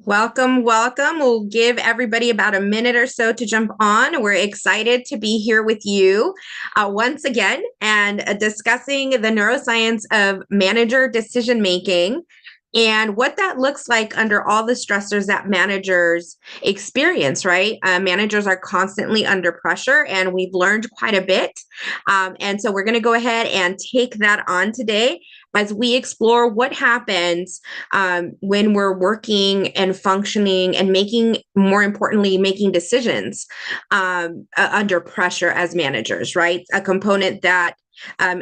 Welcome, welcome. We'll give everybody about a minute or so to jump on. We're excited to be here with you once again and discussing the neuroscience of manager decision making and what that looks like under all the stressors that managers experience, right? Managers are constantly under pressure, and we've learned quite a bit. And so we're going to go ahead and take that on today as we explore what happens when we're working and functioning and making, more importantly, making decisions under pressure as managers, right? A component that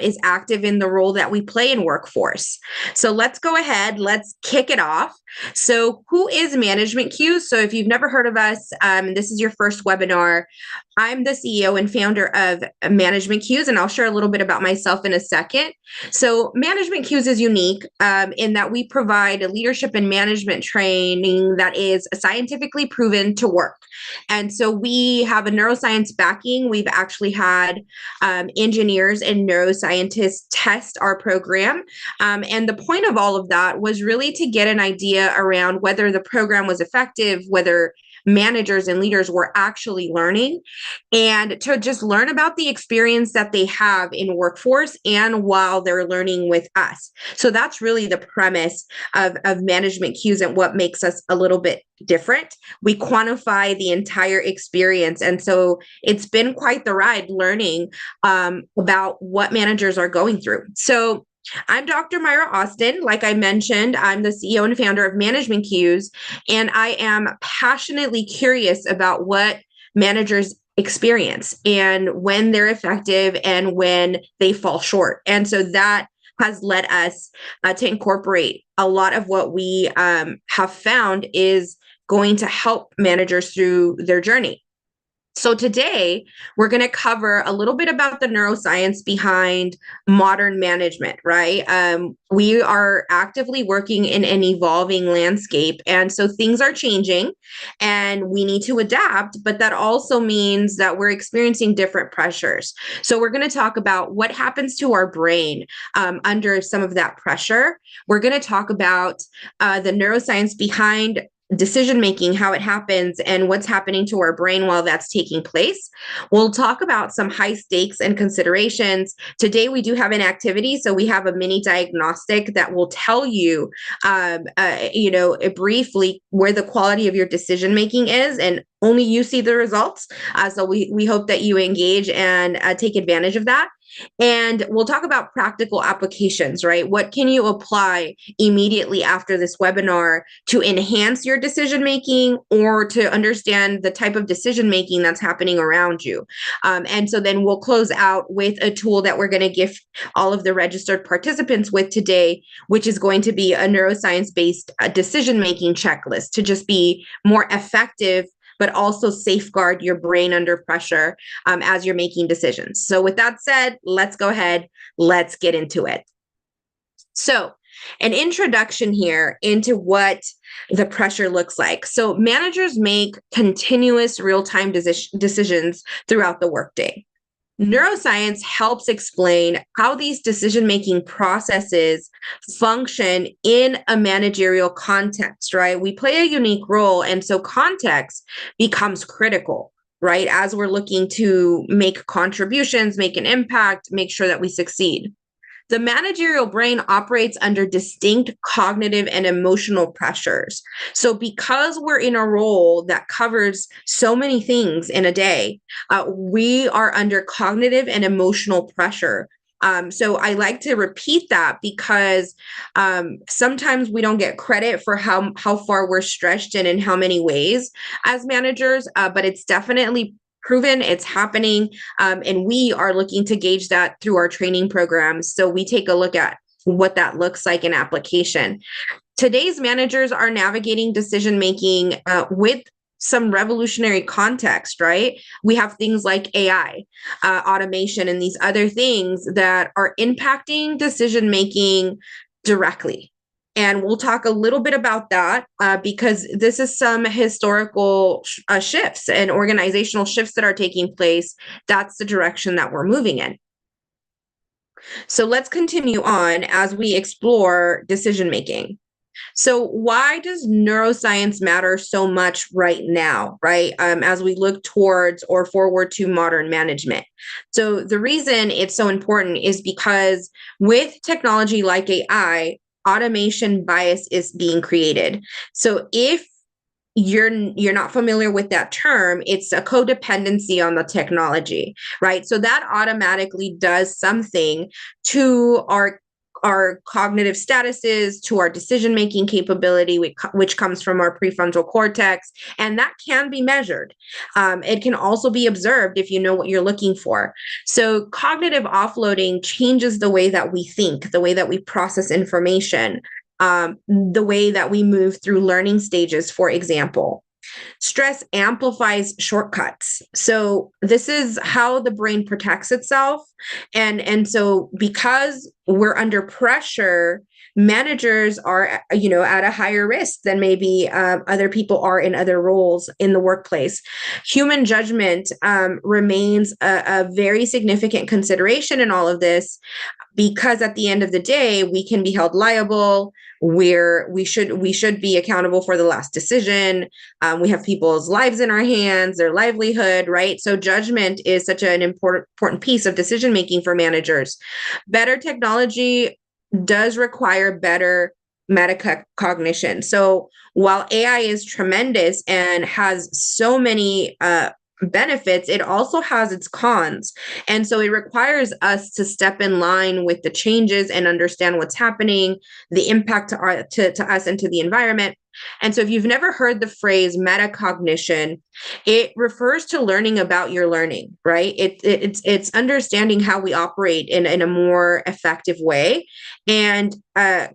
is active in the role that we play in workforce. So let's go ahead, let's kick it off. So, who is Management Cues? So, if you've never heard of us, this is your first webinar. I'm the CEO and founder of Management Cues, and I'll share a little bit about myself in a second. So, Management Cues is unique in that we provide a leadership and management training that is scientifically proven to work. And so, we have a neuroscience backing. We've actually had engineers and neuroscientists test our program. And the point of all of that was really to get an idea around whether the program was effective, whether managers and leaders were actually learning, and to just learn about the experience that they have in workforce and while they're learning with us. So that's really the premise of Management Cues and what makes us a little bit different. We quantify the entire experience. And so it's been quite the ride learning about what managers are going through. So I'm Dr. Myra Austin. Like I mentioned, I'm the CEO and founder of Management Cues, and I am passionately curious about what managers experience and when they're effective and when they fall short. And so that has led us to incorporate a lot of what we have found is going to help managers through their journey. So today, we're going to cover a little bit about the neuroscience behind modern management, right? We are actively working in an evolving landscape. And so things are changing and we need to adapt, but that also means that we're experiencing different pressures. So we're going to talk about what happens to our brain under some of that pressure. We're going to talk about the neuroscience behind decision making, how it happens, and what's happening to our brain while that's taking place. We'll talk about some high stakes and considerations. Today, we do have an activity, so we have a mini diagnostic that will tell you, briefly where the quality of your decision making is, and only you see the results. So we hope that you engage and take advantage of that. And we'll talk about practical applications, right? What can you apply immediately after this webinar to enhance your decision making or to understand the type of decision making that's happening around you? And so then we'll close out with a tool that we're going to give all of the registered participants with today, which is going to be a neuroscience-based decision making checklist to just be more effective but also safeguard your brain under pressure as you're making decisions. So with that said, let's go ahead, let's get into it. So an introduction here into what the pressure looks like. So managers make continuous real-time decisions throughout the workday. Neuroscience helps explain how these decision-making processes function in a managerial context, right? We play a unique role, and so context becomes critical, right? As we're looking to make contributions, make an impact, make sure that we succeed. The managerial brain operates under distinct cognitive and emotional pressures. So, because we're in a role that covers so many things in a day, we are under cognitive and emotional pressure. So I like to repeat that because sometimes we don't get credit for how far we're stretched and in how many ways as managers, but it's definitely proven, it's happening, and we are looking to gauge that through our training programs. So we take a look at what that looks like in application. Today's managers are navigating decision making with some revolutionary context, right? We have things like AI, automation, and these other things that are impacting decision making directly. And we'll talk a little bit about that because this is some historical shifts and organizational shifts that are taking place. That's the direction that we're moving in. So let's continue on as we explore decision making. So why does neuroscience matter so much right now, right? As we look towards or forward to modern management. So the reason it's so important is because with technology like AI, automation bias is being created. So if you're not familiar with that term, it's a codependency on the technology, right? So that automatically does something to our cognitive statuses, to our decision making capability, which comes from our prefrontal cortex, and that can be measured. It can also be observed if you know what you're looking for. So cognitive offloading changes the way that we think, the way that we process information, the way that we move through learning stages, for example. Stress amplifies shortcuts. So this is how the brain protects itself. And so because we're under pressure, managers are, at a higher risk than maybe other people are in other roles in the workplace. Human judgment remains a very significant consideration in all of this, because at the end of the day, we can be held liable, where we should be accountable for the last decision. We have people's lives in our hands, their livelihood, right? So judgment is such an important piece of decision making for managers. Better technology does require better metacognition. So while AI is tremendous and has so many benefits, it also has its cons. And so it requires us to step in line with the changes and understand what's happening, the impact to us and to the environment. And so if you've never heard the phrase metacognition, it refers to learning about your learning, right? It's understanding how we operate in a more effective way. And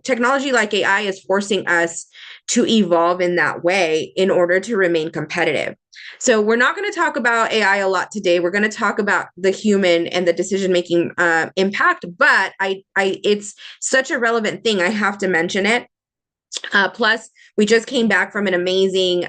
technology like AI is forcing us to evolve in that way in order to remain competitive. So we're not going to talk about AI a lot today. We're going to talk about the human and the decision-making impact, but it's such a relevant thing. I have to mention it. Plus, we just came back from an amazing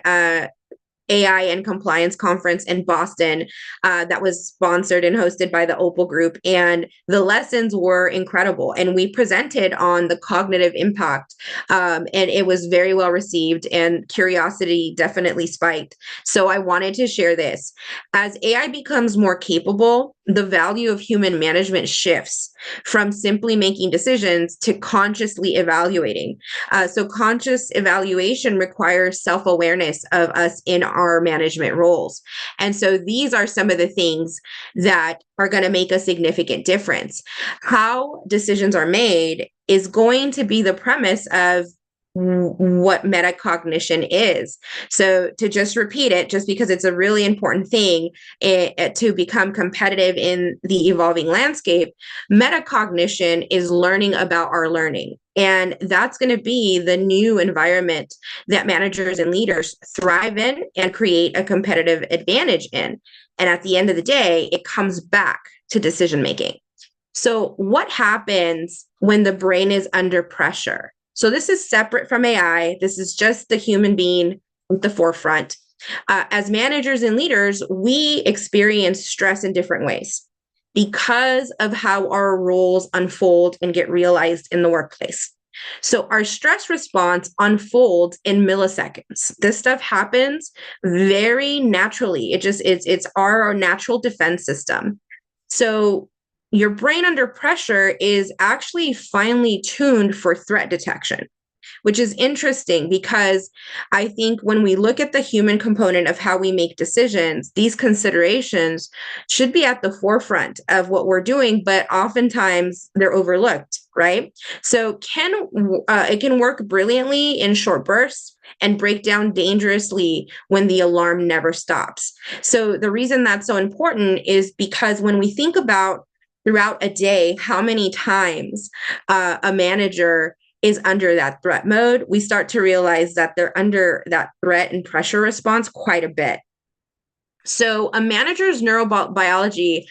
AI and compliance conference in Boston that was sponsored and hosted by the Opal Group. And the lessons were incredible. And we presented on the cognitive impact. And it was very well received, and curiosity definitely spiked. So I wanted to share this. As AI becomes more capable, the value of human management shifts from simply making decisions to consciously evaluating. So conscious evaluation requires self-awareness of us in our management roles. And so these are some of the things that are going to make a significant difference. How decisions are made is going to be the premise of what metacognition is. So to just repeat it, just because it's a really important thing to become competitive in the evolving landscape, metacognition is learning about our learning. And that's going to be the new environment that managers and leaders thrive in and create a competitive advantage in. And at the end of the day, it comes back to decision making. So what happens when the brain is under pressure? So this is separate from AI. This is just the human being at the forefront. As managers and leaders, we experience stress in different ways because of how our roles unfold and get realized in the workplace. So our stress response unfolds in milliseconds. This stuff happens very naturally. It's our natural defense system. So your brain under pressure is actually finely tuned for threat detection, which is interesting because I think when we look at the human component of how we make decisions, these considerations should be at the forefront of what we're doing, but oftentimes they're overlooked, right? So it can work brilliantly in short bursts and break down dangerously when the alarm never stops. So the reason that's so important is because when we think about throughout a day how many times a manager is under that threat mode, we start to realize that they're under that threat and pressure response quite a bit. So a manager's neurobiology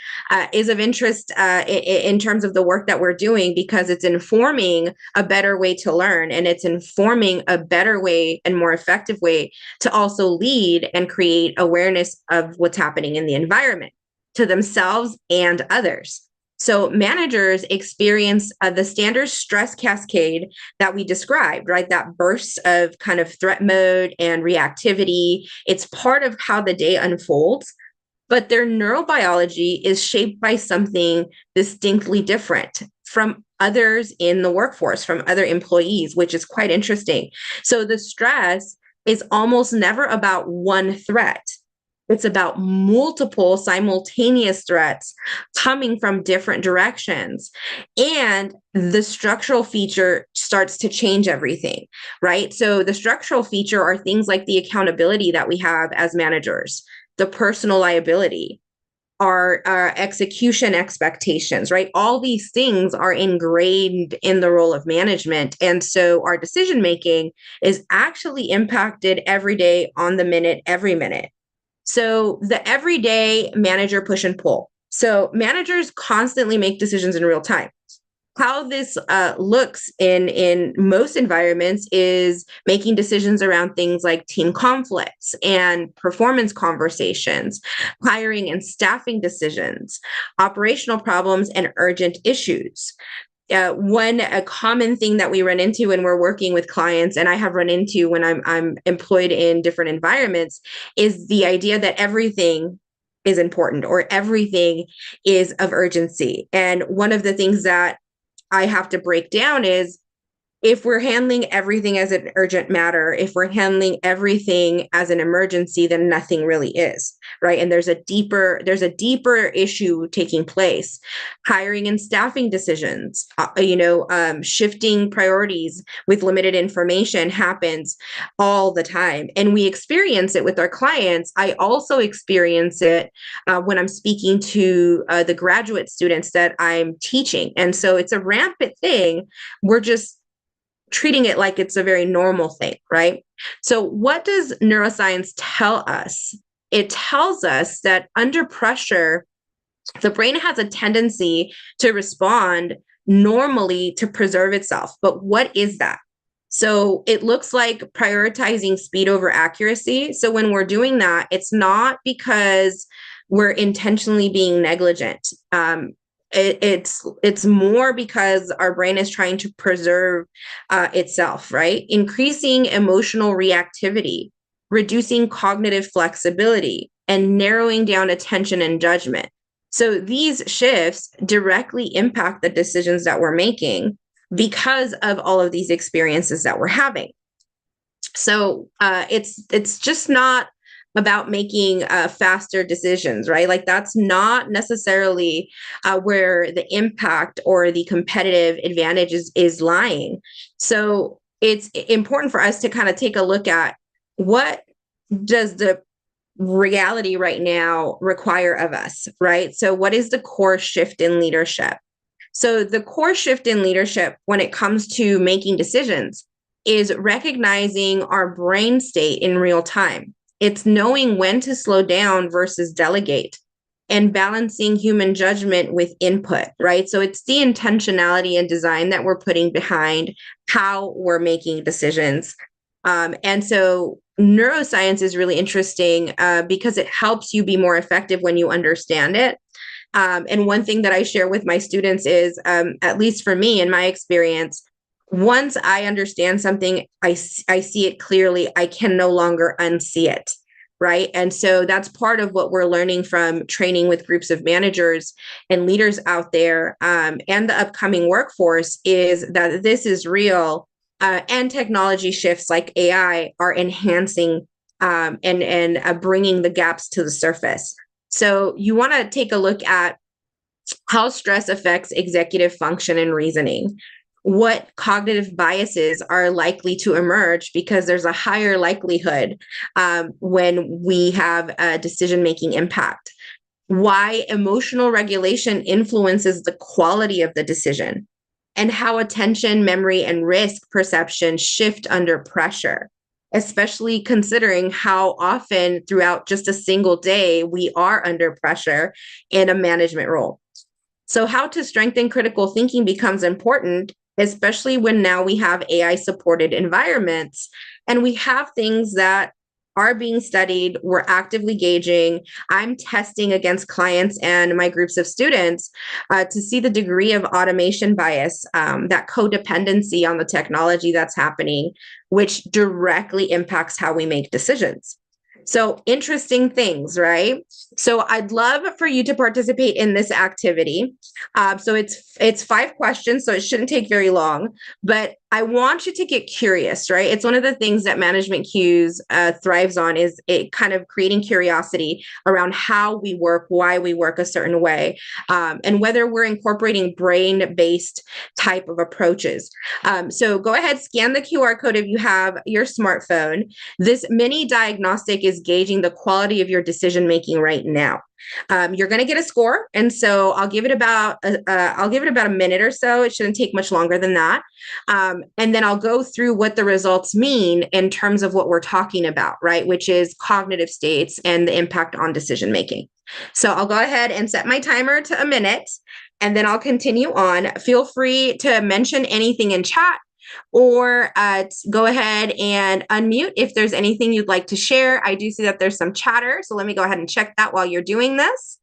is of interest in terms of the work that we're doing, because it's informing a better way to learn, and it's informing a better way and more effective way to also lead and create awareness of what's happening in the environment to themselves and others. So managers experience the standard stress cascade that we described, right? That bursts of kind of threat mode and reactivity. It's part of how the day unfolds, but their neurobiology is shaped by something distinctly different from others in the workforce, from other employees, which is quite interesting. So the stress is almost never about one threat. It's about multiple simultaneous threats coming from different directions. And the structural feature starts to change everything, right? So the structural feature are things like the accountability that we have as managers, the personal liability, our execution expectations, right? All these things are ingrained in the role of management. And so our decision making is actually impacted every day, on the minute, every minute. So the everyday manager push and pull. So managers constantly make decisions in real time. How this looks in most environments is making decisions around things like team conflicts and performance conversations, hiring and staffing decisions, operational problems, and urgent issues. A common thing that we run into when we're working with clients, and I have run into when I'm employed in different environments, is the idea that everything is important or everything is of urgency. And one of the things that I have to break down is, if we're handling everything as an urgent matter, if we're handling everything as an emergency, then nothing really is, right? And there's a deeper issue taking place. Hiring and staffing decisions, shifting priorities with limited information happens all the time. And we experience it with our clients. I also experience it when I'm speaking to the graduate students that I'm teaching. And so it's a rampant thing. We're just treating it like it's a very normal thing, right? So what does neuroscience tell us? It tells us that under pressure, the brain has a tendency to respond normally to preserve itself. But what is that? So it looks like prioritizing speed over accuracy. So when we're doing that, it's not because we're intentionally being negligent. It's more because our brain is trying to preserve itself, right? Increasing emotional reactivity, reducing cognitive flexibility, and narrowing down attention and judgment. So these shifts directly impact the decisions that we're making because of all of these experiences that we're having. So it's just not about making faster decisions, right? Like that's not necessarily where the impact or the competitive advantage is lying. So it's important for us to kind of take a look at, what does the reality right now require of us, right? So what is the core shift in leadership? So the core shift in leadership when it comes to making decisions is recognizing our brain state in real time. It's knowing when to slow down versus delegate, and balancing human judgment with input, right? So it's the intentionality and design that we're putting behind how we're making decisions. And so neuroscience is really interesting because it helps you be more effective when you understand it. And one thing that I share with my students is, at least for me, in my experience, once I understand something, I see it clearly, I can no longer unsee it. Right. And so that's part of what we're learning from training with groups of managers and leaders out there, and the upcoming workforce, is that this is real. And technology shifts like AI are enhancing and bringing the gaps to the surface. So you want to take a look at how stress affects executive function and reasoning. What cognitive biases are likely to emerge because there's a higher likelihood when we have a decision-making impact. Why emotional regulation influences the quality of the decision, and how attention, memory, and risk perception shift under pressure, especially considering how often throughout just a single day we are under pressure in a management role. So how to strengthen critical thinking becomes important, especially when now we have AI supported environments and we have things that are being studied. We're actively gauging. I'm testing against clients and my groups of students to see the degree of automation bias, that codependency on the technology that's happening, which directly impacts how we make decisions. So interesting things, right? So I'd love for you to participate in this activity. So it's 5 questions, so it shouldn't take very long. But I want you to get curious, right? It's one of the things that Management Cues thrives on, is it kind of creating curiosity around how we work, why we work a certain way, and whether we're incorporating brain-based type of approaches. So go ahead, scan the QR code if you have your smartphone. This mini diagnostic is gauging the quality of your decision making right now. You're going to get a score, and so I'll give it about a minute or so. It shouldn't take much longer than that, and then I'll go through what the results mean in terms of what we're talking about, right? Which is cognitive states and the impact on decision making. So I'll go ahead and set my timer to a minute, and then I'll continue on. Feel free to mention anything in chat, or go ahead and unmute if there's anything you'd like to share. I do see that there's some chatter, so let me go ahead and check that while you're doing this.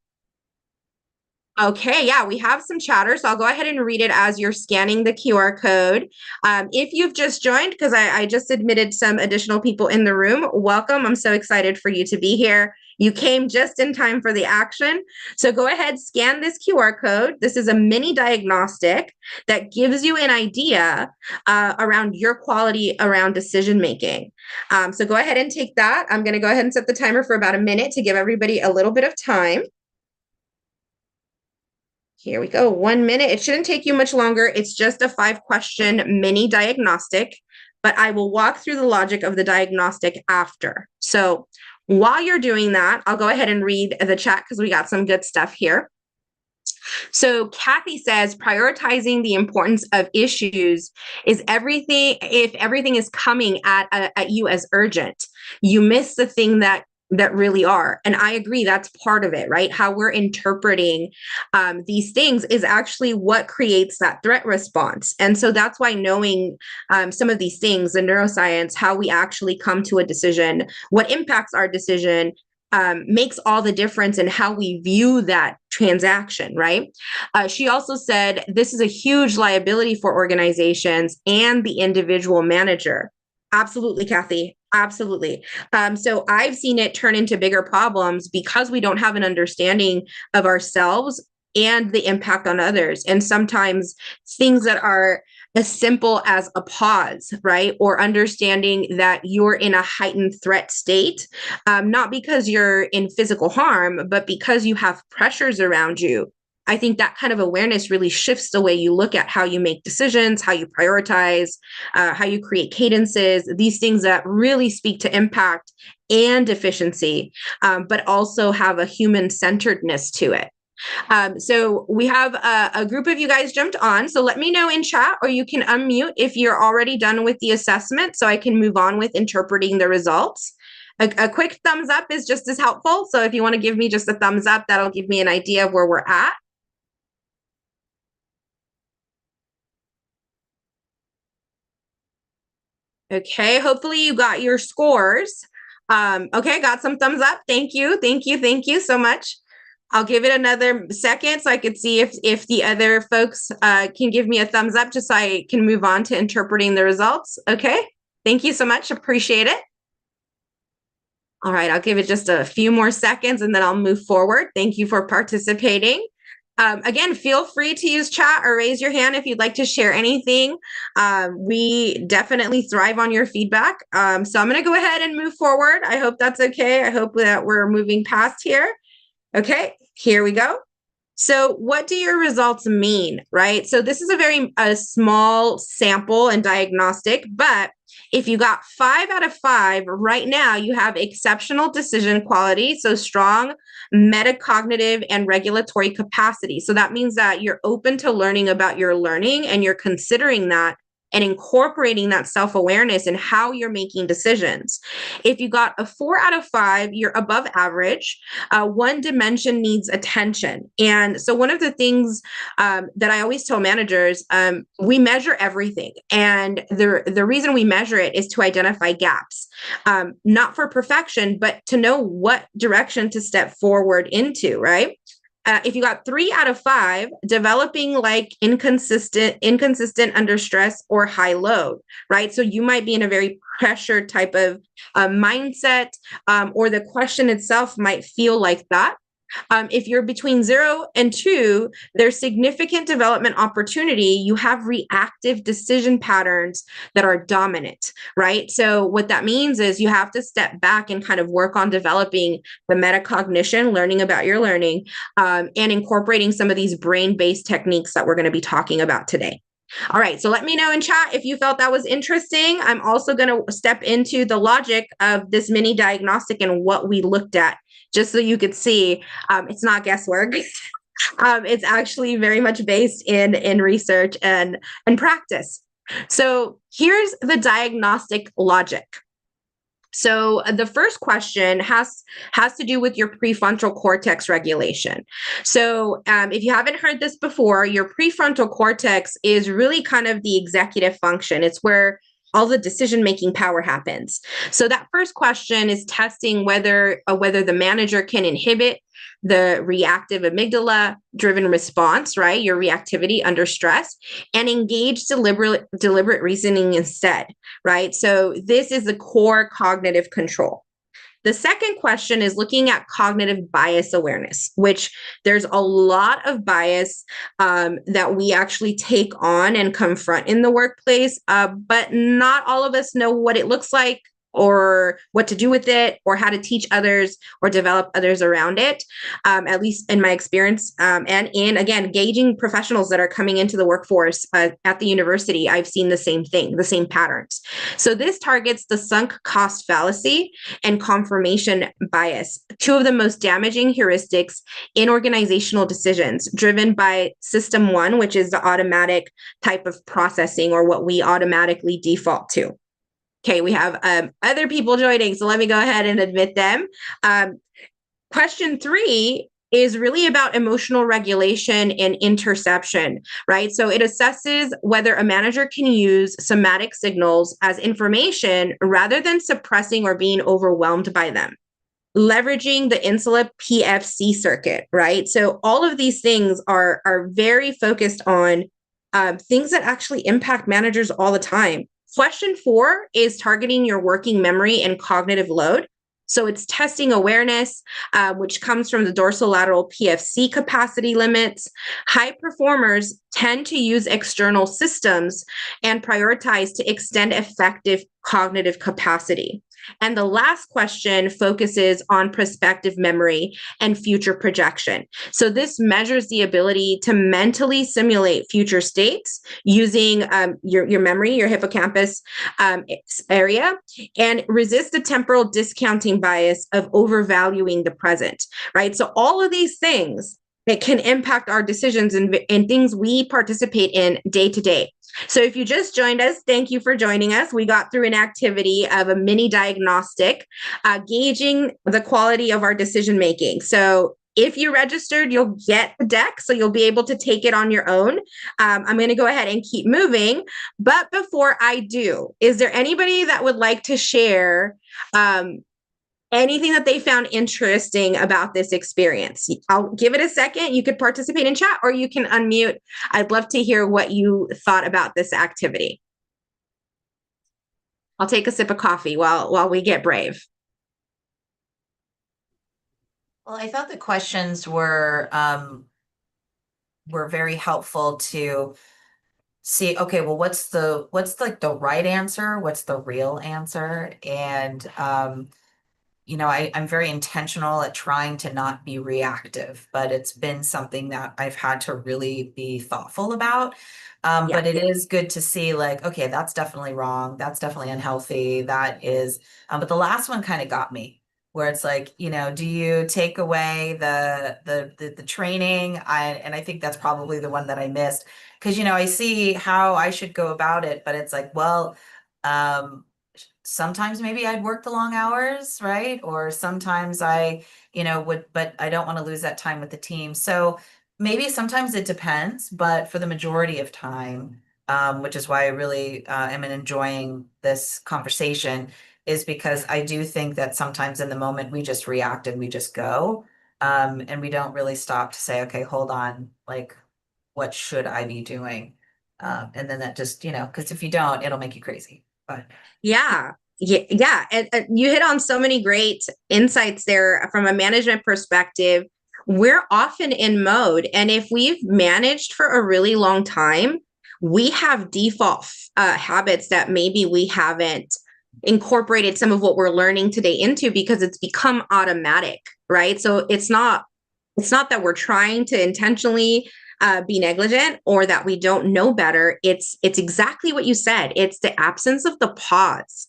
Okay, yeah, we have some chatter, so I'll go ahead and read it as you're scanning the QR code. If you've just joined, because I just admitted some additional people in the room, welcome. I'm so excited for you to be here. You came just in time for the action. So go ahead, scan this QR code. This is a mini diagnostic that gives you an idea around your quality around decision making. So go ahead and take that. I'm going to go ahead and set the timer for about a minute to give everybody a little bit of time. Here we go, 1 minute. It shouldn't take you much longer. It's just a 5-question mini diagnostic, but I will walk through the logic of the diagnostic after. So while you're doing that, I'll go ahead and read the chat because we got some good stuff here. So Kathy says, prioritizing the importance of issues is everything. If everything is coming at you as urgent, you miss the thing that really are. And I agree, that's part of it, right? How we're interpreting these things is actually what creates that threat response. And so that's why knowing some of these things, the neuroscience, how we actually come to a decision, what impacts our decision, makes all the difference in how we view that transaction, right? She also said, this is a huge liability for organizations and the individual manager. Absolutely, Kathy. Absolutely. So I've seen it turn into bigger problems because we don't have an understanding of ourselves and the impact on others. And sometimes things that are as simple as a pause, right? Or understanding that you're in a heightened threat state, not because you're in physical harm, but because you have pressures around you. I think that kind of awareness really shifts the way you look at how you make decisions, how you prioritize, how you create cadences, these things that really speak to impact and efficiency, but also have a human centeredness to it. So we have a group of you guys jumped on. So let me know in chat, or you can unmute if you're already done with the assessment so I can move on with interpreting the results. A quick thumbs up is just as helpful. So if you want to give me just a thumbs up, that'll give me an idea of where we're at. Okay, hopefully you got your scores. Okay, got some thumbs up. Thank you, thank you, thank you so much. I'll give it another second so I could see if the other folks can give me a thumbs up just so I can move on to interpreting the results. Okay, thank you so much, appreciate it. All right, I'll give it just a few more seconds and then I'll move forward. Thank you for participating. Again, feel free to use chat or raise your hand if you'd like to share anything. We definitely thrive on your feedback. So I'm going to go ahead and move forward. I hope that's okay. I hope that we're moving past here. Okay, here we go. So what do your results mean, right? So this is a very small sample and diagnostic, but if you got 5 out of 5, right now you have exceptional decision quality, so strong metacognitive and regulatory capacity. So that means that you're open to learning about your learning and you're considering that and incorporating that self-awareness in how you're making decisions. If you got a 4 out of 5, you're above average. One dimension needs attention. And so one of the things that I always tell managers, we measure everything. And the reason we measure it is to identify gaps, not for perfection, but to know what direction to step forward into, right? If you got 3 out of 5, developing like inconsistent under stress or high load, right? So you might be in a very pressure type of mindset, or the question itself might feel like that. If you're between 0 and 2, there's significant development opportunity. You have reactive decision patterns that are dominant, right? So what that means is you have to step back and kind of work on developing the metacognition, learning about your learning, and incorporating some of these brain-based techniques that we're going to be talking about today. All right, so let me know in chat if you felt that was interesting. I'm also going to step into the logic of this mini diagnostic and what we looked at, just so you could see it's not guesswork. It's actually very much based in research and practice. So here's the diagnostic logic. So the first question has to do with your prefrontal cortex regulation. So if you haven't heard this before, your prefrontal cortex is really kind of the executive function. It's where all the decision-making power happens. So that first question is testing whether the manager can inhibit the reactive amygdala driven response, right? Your reactivity under stress, and engage deliberate reasoning instead, right? So this is the core cognitive control. The second question is looking at cognitive bias awareness, which there's a lot of bias that we actually take on and confront in the workplace, but not all of us know what it looks like, or what to do with it, or how to teach others or develop others around it, at least in my experience. And in, again, gauging professionals that are coming into the workforce at the university, I've seen the same thing, the same patterns. So this targets the sunk cost fallacy and confirmation bias, two of the most damaging heuristics in organizational decisions, driven by system one, which is the automatic type of processing, or what we automatically default to. Okay, we have other people joining, so let me go ahead and admit them. Question 3 is really about emotional regulation and interception, right? So it assesses whether a manager can use somatic signals as information rather than suppressing or being overwhelmed by them. Leveraging the insula PFC circuit, right? So all of these things are very focused on things that actually impact managers all the time. Question 4 is targeting your working memory and cognitive load. So it's testing awareness, which comes from the dorsolateral PFC capacity limits. High performers tend to use external systems and prioritize to extend effective cognitive capacity. And the last question focuses on prospective memory and future projection. So this measures the ability to mentally simulate future states using your memory, your hippocampus area, and resist the temporal discounting bias of overvaluing the present, right? So all of these things that can impact our decisions and things we participate in day to day. So if you just joined us, thank you for joining us. We got through an activity of a mini diagnostic, gauging the quality of our decision making. So if you registered, you'll get the deck, so you'll be able to take it on your own. I'm going to go ahead and keep moving. But before I do, is there anybody that would like to share anything that they found interesting about this experience? I'll give it a second. You could participate in chat, or you can unmute. I'd love to hear what you thought about this activity. I'll take a sip of coffee while we get brave. Well, I thought the questions were very helpful to see, okay, well, what's like the right answer? What's the real answer? And I'm very intentional at trying to not be reactive, but it's been something that I've had to really be thoughtful about. But it is good to see, like, okay, that's definitely wrong. That's definitely unhealthy. That is, but the last one kind of got me, where it's like, do you take away the training? And I think that's probably the one that I missed because, I see how I should go about it, but it's like, well, um, sometimes maybe I'd work the long hours, right? Or sometimes I, would, but I don't want to lose that time with the team. So maybe sometimes it depends, but for the majority of time, which is why I really am enjoying this conversation, is because I do think that sometimes in the moment we just react and we just go, and we don't really stop to say, okay, hold on, like, what should I be doing? And then that just, because if you don't, it'll make you crazy. But Yeah. Yeah, yeah. And you hit on so many great insights there from a management perspective. We're often in mode. And if we've managed for a really long time, we have default habits that maybe we haven't incorporated some of what we're learning today into because it's become automatic, right? So it's not that we're trying to intentionally be negligent or that we don't know better. It's exactly what you said. It's the absence of the pause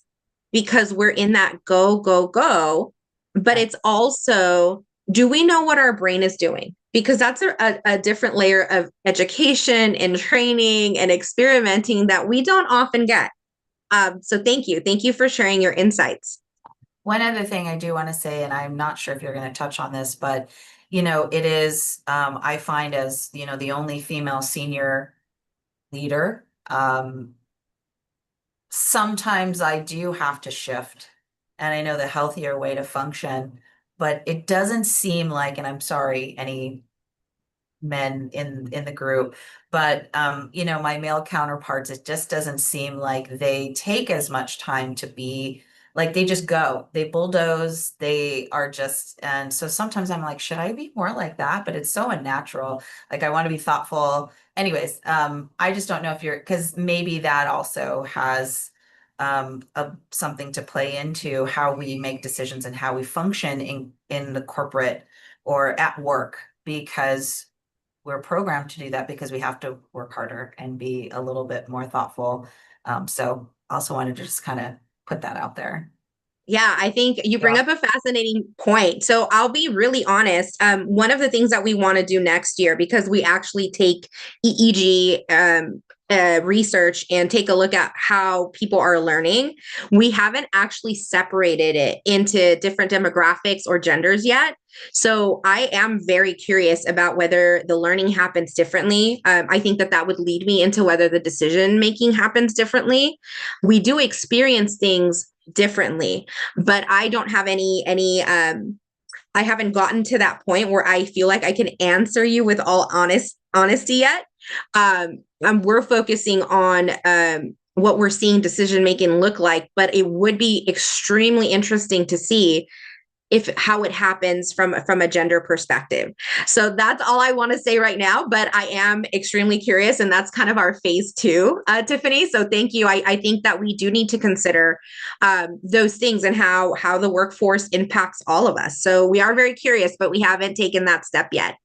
because we're in that go go go. But right. it's also, do we know what our brain is doing? Because that's a different layer of education and training and experimenting that we don't often get. So thank you for sharing your insights. One other thing I do want to say, and I'm not sure if you're going to touch on this, but it is, I find as, the only female senior leader, sometimes I do have to shift. And I know the healthier way to function, but it doesn't seem like, and I'm sorry, any men in the group, but my male counterparts, it just doesn't seem like they take as much time to be like, they just go, they bulldoze, they are just, and so sometimes I'm like, should I be more like that? But it's so unnatural. Like, I want to be thoughtful. Anyways, I just don't know if you're, because maybe that also has something to play into how we make decisions and how we function in the corporate or at work, because we're programmed to do that because we have to work harder and be a little bit more thoughtful. So also wanted to just kind of put that out there. Yeah, I think you bring Yeah. up a fascinating point. So I'll be really honest. One of the things that we want to do next year, because we actually take EEG research and take a look at how people are learning, we haven't actually separated it into different demographics or genders yet. So I am very curious about whether the learning happens differently. I think that that would lead me into whether the decision making happens differently. We do experience things differently, but I don't have any I haven't gotten to that point where I feel like I can answer you with all honesty yet. We're focusing on what we're seeing decision making look like, but it would be extremely interesting to see if how it happens from a gender perspective. So that's all I want to say right now, but I am extremely curious, and that's kind of our phase two, Tiffany. So thank you. I think that we do need to consider those things and how the workforce impacts all of us. So we are very curious, but we haven't taken that step yet.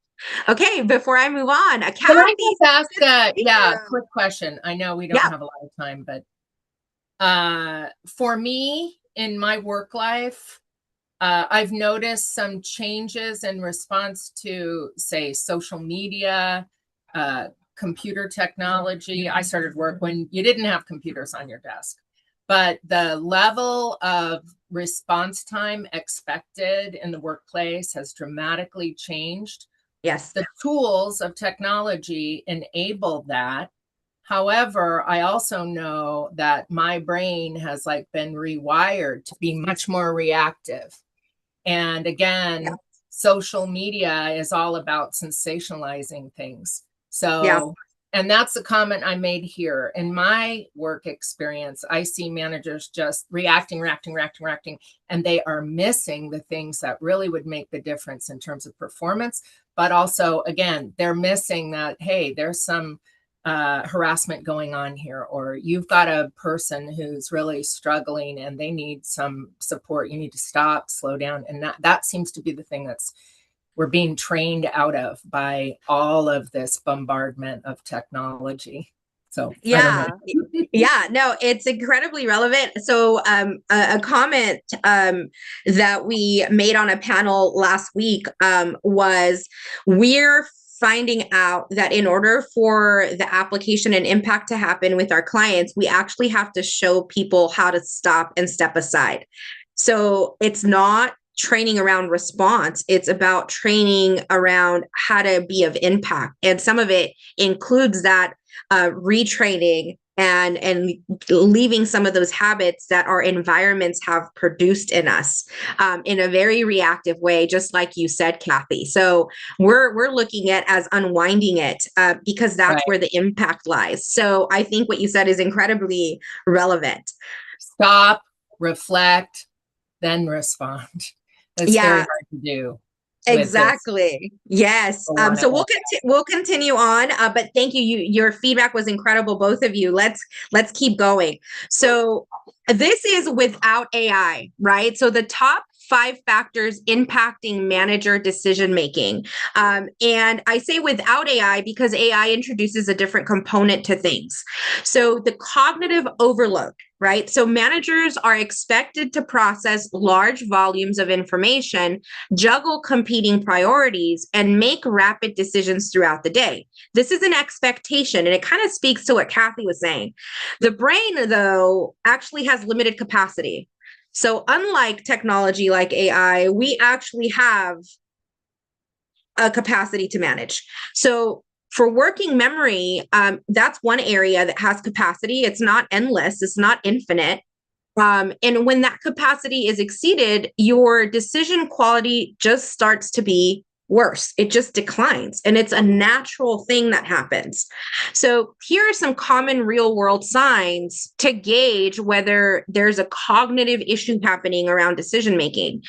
Okay, before I move on, Can I Kathy. just ask Thank yeah, you. quick question. I know we don't Yeah. have a lot of time, but for me in my work life, I've noticed some changes in response to, say, social media, computer technology. I started work when you didn't have computers on your desk, but the level of response time expected in the workplace has dramatically changed. Yes. The tools of technology enable that. However, I also know that my brain has like been rewired to be much more reactive. And Yeah. again, social media is all about sensationalizing things. Yeah. So, and that's the comment I made here. In my work experience, I see managers just reacting, and they are missing the things that really would make the difference in terms of performance. But also, again, they're missing that, hey, there's some harassment going on here, or you've got a person who's really struggling and they need some support. You need to stop, slow down. And that seems to be the thing that's we're being trained out of by all of this bombardment of technology. So I don't Yeah. know. Yeah, no, it's incredibly relevant. So, a comment that we made on a panel last week was we're finding out that in order for the application and impact to happen with our clients, we actually have to show people how to stop and step aside. So it's not training around response, it's about training around how to be of impact. And some of it includes that retraining and leaving some of those habits that our environments have produced in us in a very reactive way, just like you said, Kathy. So we're looking at as unwinding it because that's Right. where the impact lies. So I think what you said is incredibly relevant. Stop, reflect, then respond. It's very Yeah. hard to do. Exactly. Yes. So we'll continue on. But thank you. Your feedback was incredible, both of you. Let's keep going. So this is without AI, right? So the top 5 factors impacting manager decision making. And I say without AI because AI introduces a different component to things. So the cognitive overload, right? So managers are expected to process large volumes of information, juggle competing priorities, and make rapid decisions throughout the day. This is an expectation, and it kind of speaks to what Kathy was saying. The brain, though, actually has limited capacity. So unlike technology like AI, we actually have a capacity to manage. So for working memory, that's one area that has capacity. It's not endless, it's not infinite. And when that capacity is exceeded, your decision quality just starts to be worse. It just declines. And it's a natural thing that happens. So here are some common real world signs to gauge whether there's a cognitive issue happening around decision making.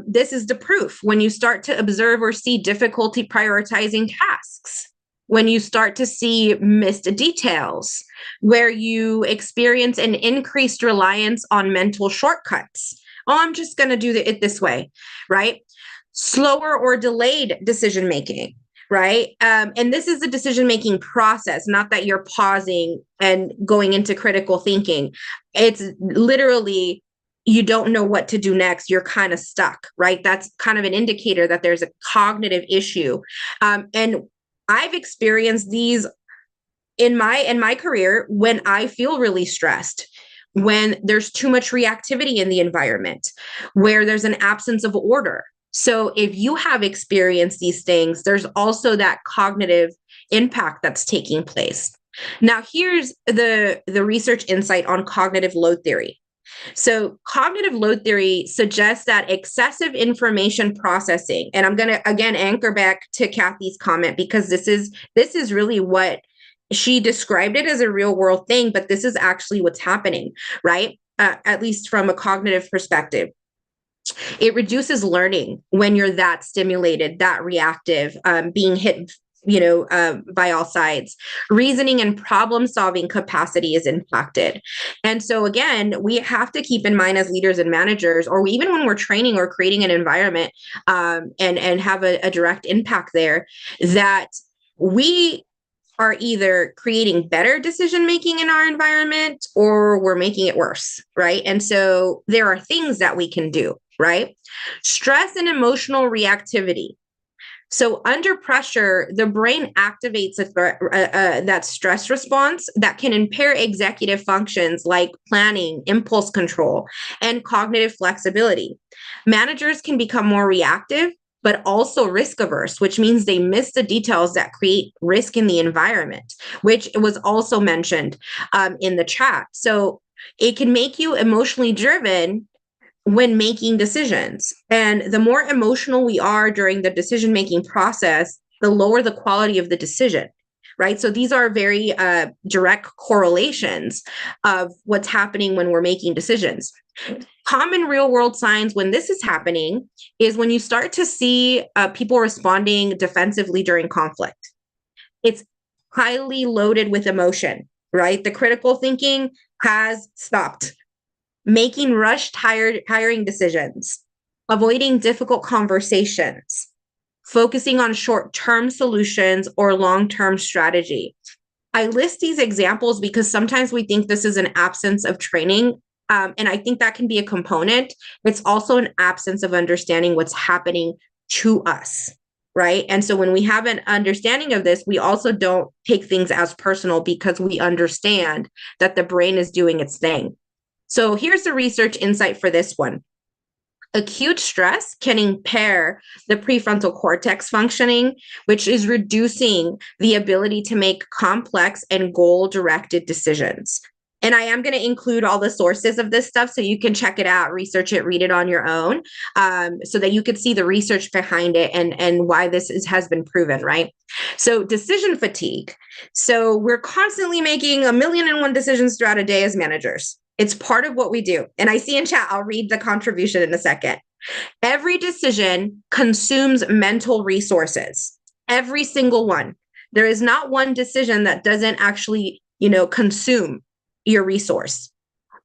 This is the proof when you start to observe or see difficulty prioritizing tasks, when you start to see missed details, where you experience an increased reliance on mental shortcuts. Oh, I'm just going to do it this way, right? Slower or delayed decision making, right? And this is a decision making process, not that you're pausing and going into critical thinking. It's literally you don't know what to do next. You're kind of stuck, right? That's kind of an indicator that there's a cognitive issue. And I've experienced these in my career when I feel really stressed, when there's too much reactivity in the environment, where there's an absence of order. So if you have experienced these things, there's also that cognitive impact that's taking place. Now, here's the research insight on cognitive load theory. So cognitive load theory suggests that excessive information processing, and I'm going to again anchor back to Kathy's comment because this is really what she described it as a real world thing, but this is actually what's happening, right? At least from a cognitive perspective. It reduces learning when you're that stimulated, that reactive, being hit by all sides. Reasoning and problem solving capacity is impacted. And so again, we have to keep in mind as leaders and managers, or even when we're training or creating an environment and have a direct impact there, that we are either creating better decision making in our environment or we're making it worse, right? And so there are things that we can do, right? Stress and emotional reactivity. So under pressure, the brain activates that stress response that can impair executive functions like planning, impulse control, and cognitive flexibility. Managers can become more reactive, but also risk averse, which means they miss the details that create risk in the environment, which was also mentioned in the chat. So it can make you emotionally driven when making decisions. And the more emotional we are during the decision-making process, the lower the quality of the decision, right? So these are very direct correlations of what's happening when we're making decisions. Common real-world signs when this is happening is when you start to see people responding defensively during conflict. It's highly loaded with emotion, right? The critical thinking has stopped. Making rushed hiring decisions, avoiding difficult conversations, focusing on short-term solutions or long-term strategy. I list these examples because sometimes we think this is an absence of training. And I think that can be a component. It's also an absence of understanding what's happening to us, right? And so when we have an understanding of this, we also don't take things as personal because we understand that the brain is doing its thing. So here's the research insight for this one. Acute stress can impair the prefrontal cortex functioning, which is reducing the ability to make complex and goal-directed decisions. And I am going to include all the sources of this stuff so you can check it out, research it, read it on your own, so that you could see the research behind it and why this has been proven, right? So decision fatigue. So we're constantly making 1,000,001 decisions throughout a day as managers. It's part of what we do. And I see in chat, I'll read the contribution in a second. Every decision consumes mental resources, every single one. There is not one decision that doesn't actually, consume your resource.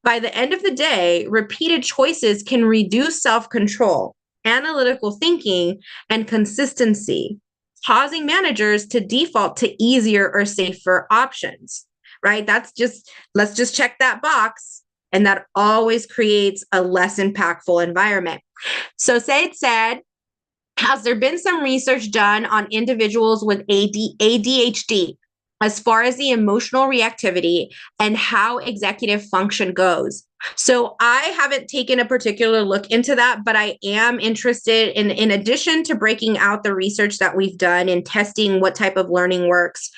By the end of the day, repeated choices can reduce self-control, analytical thinking, and consistency, causing managers to default to easier or safer options, right? Let's just check that box. And that always creates a less impactful environment. So Said said, has there been some research done on individuals with ADHD as far as the emotional reactivity and how executive function goes? So I haven't taken a particular look into that, but I am interested in addition to breaking out the research that we've done and testing what type of learning works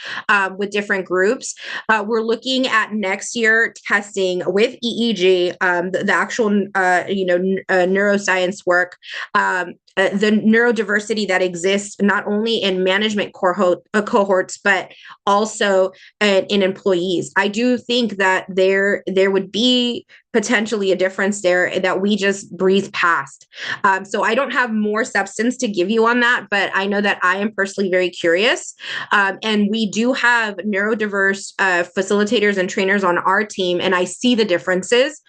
with different groups. We're looking at next year testing with EEG, the actual, neuroscience work, the neurodiversity that exists not only in management cohorts, but also in employees. I do think that there would be potentially a difference there that we just breeze past. So I don't have more substance to give you on that, but I know that I am personally very curious. And we do have neurodiverse facilitators and trainers on our team, and I see the differences.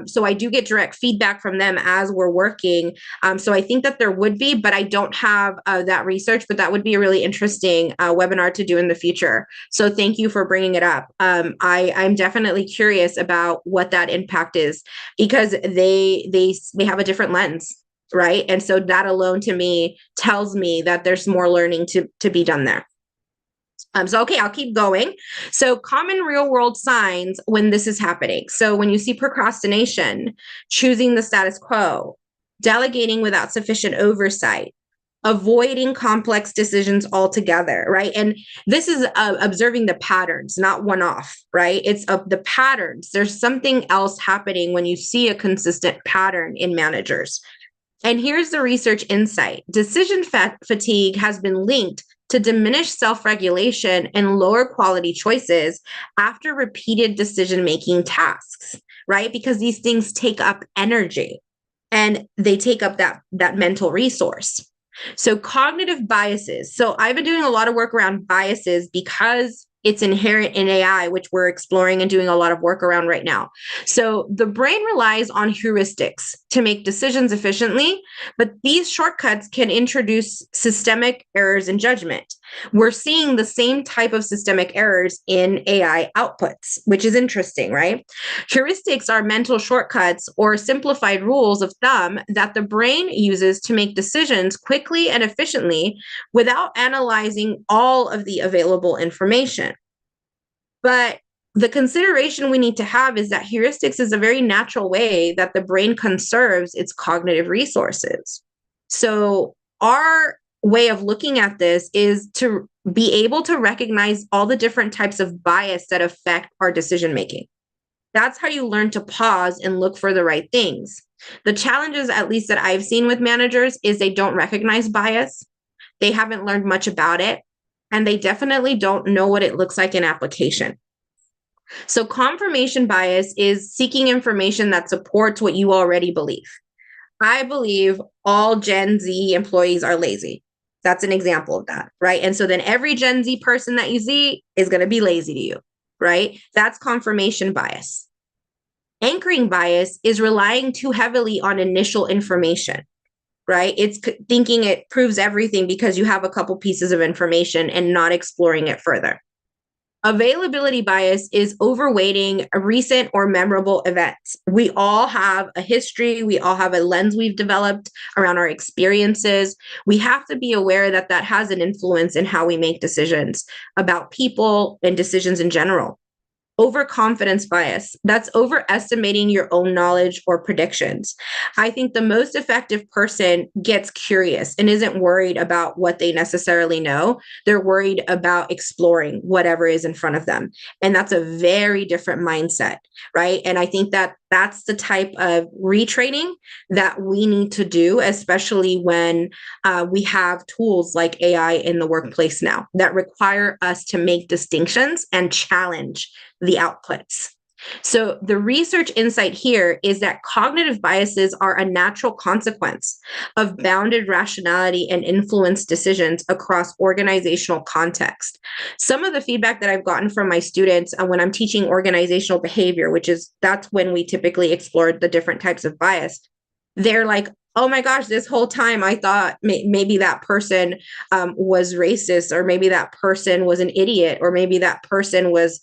So I do get direct feedback from them as we're working. So I think that there would be, but I don't have that research, but that would be a really interesting webinar to do in the future. So thank you for bringing it up. I'm definitely curious about what that impact is because they have a different lens, right? And so that alone to me tells me that there's more learning to be done there. Okay, I'll keep going. So common real world signs when this is happening. So when you see procrastination, choosing the status quo, delegating without sufficient oversight, avoiding complex decisions altogether, right? And this is observing the patterns, not one off, right? It's the patterns. There's something else happening when you see a consistent pattern in managers. And here's the research insight. Decision fatigue has been linked to diminished self-regulation and lower quality choices after repeated decision-making tasks, right? Because these things take up energy and they take up that mental resource. So cognitive biases. So I've been doing a lot of work around biases because it's inherent in AI, which we're exploring and doing a lot of work around right now. So the brain relies on heuristics to make decisions efficiently, but these shortcuts can introduce systemic errors in judgment. We're seeing the same type of systemic errors in AI outputs, which is interesting, right? Heuristics are mental shortcuts or simplified rules of thumb that the brain uses to make decisions quickly and efficiently without analyzing all of the available information. But the consideration we need to have is that heuristics is a very natural way that the brain conserves its cognitive resources. So our way of looking at this is to be able to recognize all the different types of bias that affect our decision making. That's how you learn to pause and look for the right things. The challenges, at least that I've seen with managers, is they don't recognize bias. They haven't learned much about it, and they definitely don't know what it looks like in application. So confirmation bias is seeking information that supports what you already believe. I believe all Gen Z employees are lazy. That's an example of that, right? And so then every Gen Z person that you see is going to be lazy to you, right? That's confirmation bias. Anchoring bias is relying too heavily on initial information, right? It's thinking it proves everything because you have a couple pieces of information and not exploring it further. Availability bias is overweighting recent or memorable events. We all have a history, we all have a lens we've developed around our experiences. We have to be aware that that has an influence in how we make decisions about people and decisions in general. Overconfidence bias, that's overestimating your own knowledge or predictions. I think the most effective person gets curious and isn't worried about what they necessarily know. They're worried about exploring whatever is in front of them. And that's a very different mindset, right? And I think that that's the type of retraining that we need to do, especially when we have tools like AI in the workplace now that require us to make distinctions and challenge the outputs. So the research insight here is that cognitive biases are a natural consequence of bounded rationality and influence decisions across organizational context. Some of the feedback that I've gotten from my students when I'm teaching organizational behavior, that's when we typically explore the different types of bias, they're like, oh my gosh, this whole time I thought maybe that person was racist, or maybe that person was an idiot, or maybe that person was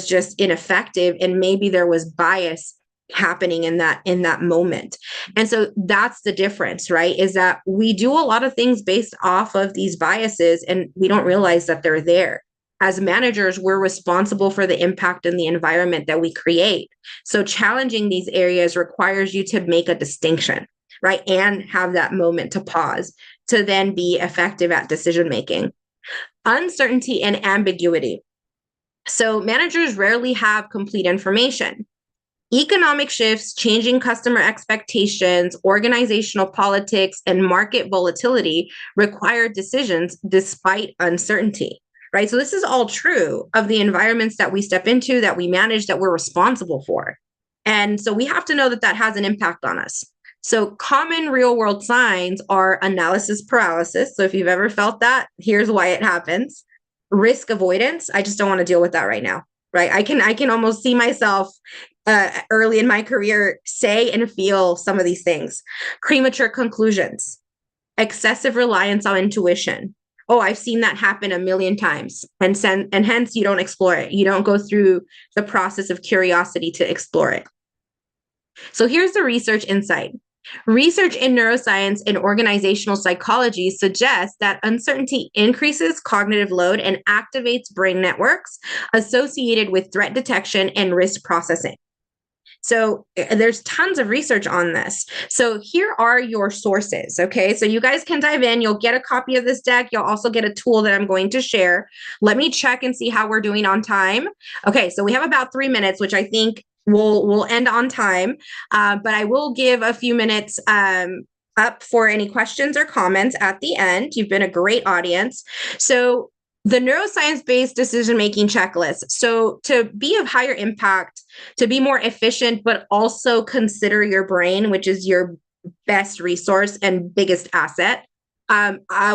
just ineffective, and maybe there was bias happening in that moment. And so that's the difference, right? Is that we do a lot of things based off of these biases, and we don't realize that they're there. As managers, we're responsible for the impact in the environment that we create. So challenging these areas requires you to make a distinction, right? And have that moment to pause to then be effective at decision making. Uncertainty and ambiguity. So managers rarely have complete information. Economic shifts, changing customer expectations, organizational politics, and market volatility require decisions despite uncertainty, right? So this is all true of the environments that we step into, that we manage, that we're responsible for. And so we have to know that that has an impact on us. So common real world signs are analysis paralysis. So if you've ever felt that, here's why it happens. Risk avoidance. I just don't want to deal with that right now, right? I can almost see myself early in my career say and feel some of these things. Premature conclusions, excessive reliance on intuition. Oh, I've seen that happen a million times. And hence you don't explore it. You don't go through the process of curiosity to explore it. So here's the research insight. Research in neuroscience and organizational psychology suggests that uncertainty increases cognitive load and activates brain networks associated with threat detection and risk processing. So there's tons of research on this. So here are your sources, okay? So you guys can dive in. You'll get a copy of this deck. You'll also get a tool that I'm going to share. Let me check and see how we're doing on time. Okay, so we have about 3 minutes, which I think we'll end on time. But I will give a few minutes up for any questions or comments at the end. You've been a great audience. So the neuroscience-based decision-making checklist. So to be of higher impact, to be more efficient, but also consider your brain, which is your best resource and biggest asset.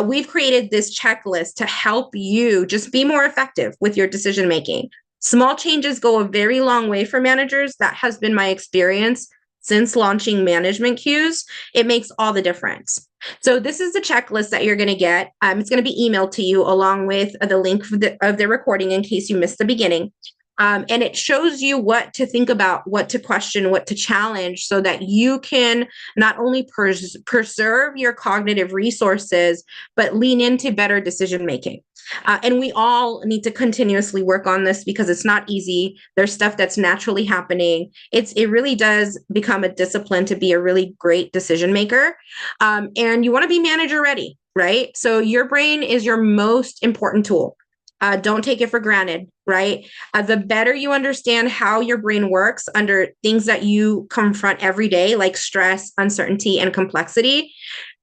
We've created this checklist to help you just be more effective with your decision-making. Small changes go a very long way for managers. That has been my experience since launching management cues. It makes all the difference. So this is the checklist that you're going to get. It's going to be emailed to you along with the link of the recording in case you missed the beginning. And it shows you what to think about, what to question, what to challenge, so that you can not only preserve your cognitive resources, but lean into better decision making. And we all need to continuously work on this because it's not easy. There's stuff that's naturally happening. It really does become a discipline to be a really great decision maker. And you want to be manager ready, right? So your brain is your most important tool. Don't take it for granted, right? The better you understand how your brain works under things that you confront every day, like stress, uncertainty, and complexity,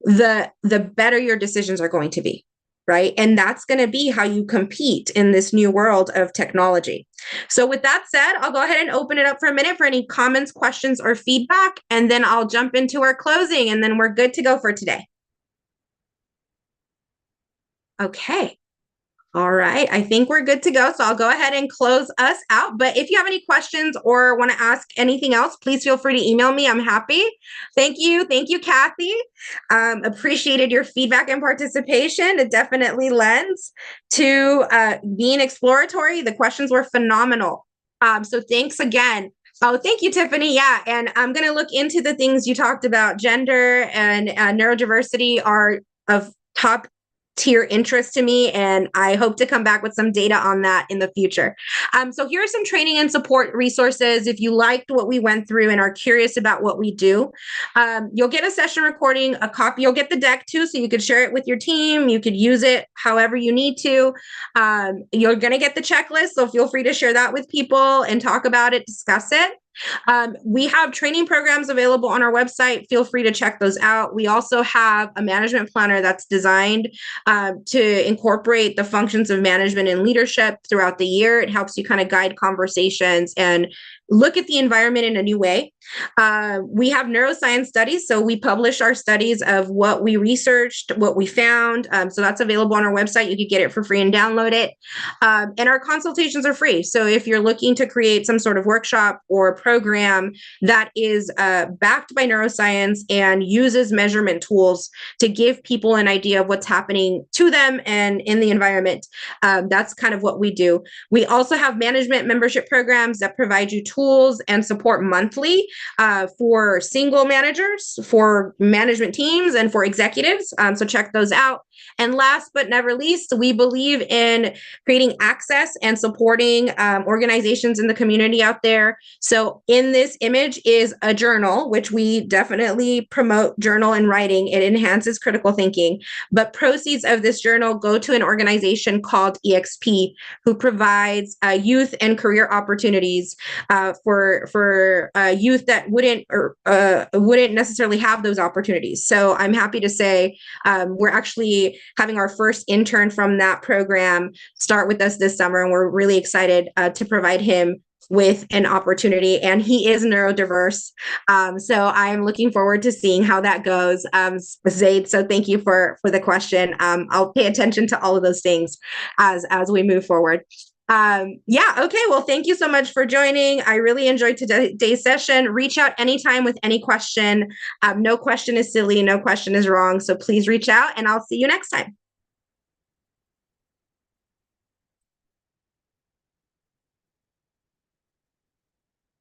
the better your decisions are going to be, right? And that's going to be how you compete in this new world of technology. So with that said, I'll go ahead and open it up for a minute for any comments, questions, or feedback, and then I'll jump into our closing, and then we're good to go for today. Okay. All right. I think we're good to go. So I'll go ahead and close us out. But if you have any questions or want to ask anything else, please feel free to email me. I'm happy. Thank you. Thank you, Kathy. Appreciated your feedback and participation. It definitely lends to being exploratory. The questions were phenomenal. So thanks again. Oh, thank you, Tiffany. Yeah. And I'm going to look into the things you talked about. Gender and neurodiversity are of top tier interest to me, and I hope to come back with some data on that in the future. So here are some training and support resources. If you liked what we went through and are curious about what we do, you'll get a session recording, a copy. You'll get the deck too, so you could share it with your team. You could use it however you need to. You're going to get the checklist, so feel free to share that with people and talk about it, discuss it. We have training programs available on our website. Feel free to check those out. We also have a management planner that's designed to incorporate the functions of management and leadership throughout the year. It helps you kind of guide conversations and look at the environment in a new way. We have neuroscience studies. So we publish our studies of what we researched, what we found. So that's available on our website. You could get it for free and download it. And our consultations are free. So if you're looking to create some sort of workshop or program that is backed by neuroscience and uses measurement tools to give people an idea of what's happening to them and in the environment, that's kind of what we do. We also have management membership programs that provide you tools and support monthly for single managers, for management teams, and for executives. So check those out. And last but never least, we believe in creating access and supporting organizations in the community out there. So in this image is a journal, which we definitely promote journal and writing. It enhances critical thinking. But proceeds of this journal go to an organization called EXP, who provides youth and career opportunities for youth that wouldn't necessarily have those opportunities. So I'm happy to say we're actually having our first intern from that program start with us this summer, and we're really excited to provide him with an opportunity, and he is neurodiverse. So I'm looking forward to seeing how that goes. Zaid, so thank you for the question. I'll pay attention to all of those things as we move forward. Yeah, okay. Well, thank you so much for joining. I really enjoyed today's session. Reach out anytime with any question. No question is silly, no question is wrong. So please reach out, and I'll see you next time.